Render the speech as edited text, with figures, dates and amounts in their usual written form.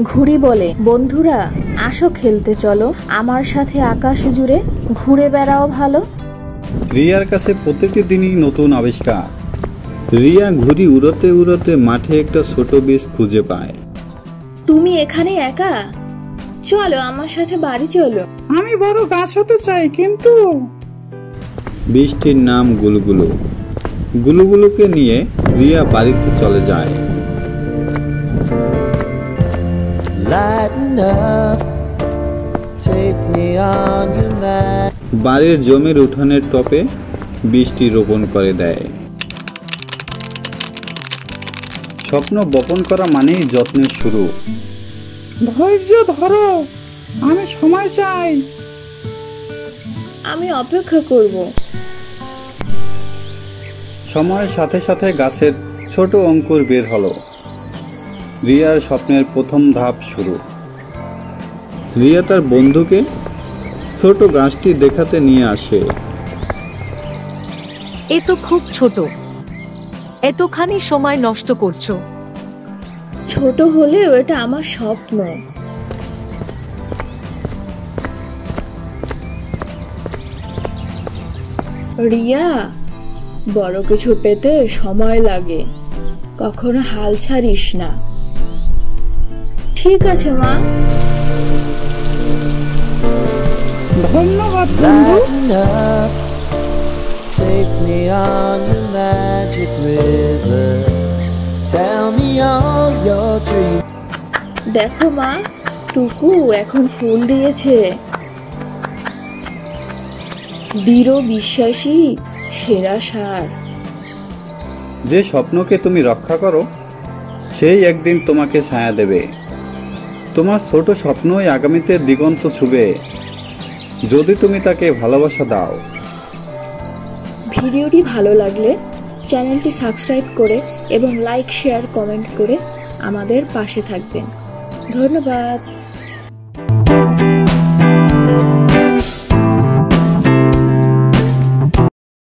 ঘুড়ি বলে, বন্ধুরা আসো খেলতে চলো, আমার সাথে আকাশ জুড়ে ঘুরে বেড়াও ভালো। রিয়ার কাছে প্রতিটি দিনই নতুন আবিষ্কার। রিয়া ঘুড়ি উড়াতে উড়াতে মাঠে একটা ছোট বীজ খুঁজে পায়। তুমি এখানে একা? চলো আমার সাথে বাড়ি চলো। আমি বড় গাছ হতে চাই, কিন্তু বীজটির নাম গুলুগুলু। গুলুগুলুকে নিয়ে রিয়া বাড়িতে চলে যায়। বাড়ির জমির উঠানের টপে বীজটি রোপণ করে দেয়। স্বপ্ন বপন করা মানেই যত্নের শুরু। ধৈর্য ধরো, আমি সময় চাই। আমি অপেক্ষা করব। সময়ের সাথে সাথে গাছের ছোট অঙ্কুর বের হলো। রিয়ার স্বপ্নের প্রথম ধাপ শুরু। রিয়া তার বন্ধুকে ছোট গাছটি দেখাতে নিয়ে আসে। এ তো খুব ছোট, এতখানি সময় নষ্ট করছো। ছোট হলেও এটা আমার স্বপ্ন। রিয়া, বড় কিছু পেতে সময় লাগে, কখনো হাল ছাড়িস না। ঠিক আছে মা। ধন্যবাদ বন্ধু। Take me on your magic river. Tell me all your dreams. দেখো মা, টুকু এখন ফুল দিয়েছে। দৃঢ় বিশ্বাসী সেরা সার। যে স্বপ্নকে তুমি রক্ষা করো সেই একদিন তোমাকে ছায়া দেবে। তোমার ছোট স্বপ্নই আগামীতে দিগন্ত ছুবে, যদি তুমি তাকে ভালোবাসা দাও। ভিডিওটি ভালো লাগলে চ্যানেলটি সাবস্ক্রাইব করে এবং লাইক, শেয়ার, কমেন্ট করে আমাদের পাশে থাকবেন। ধন্যবাদ।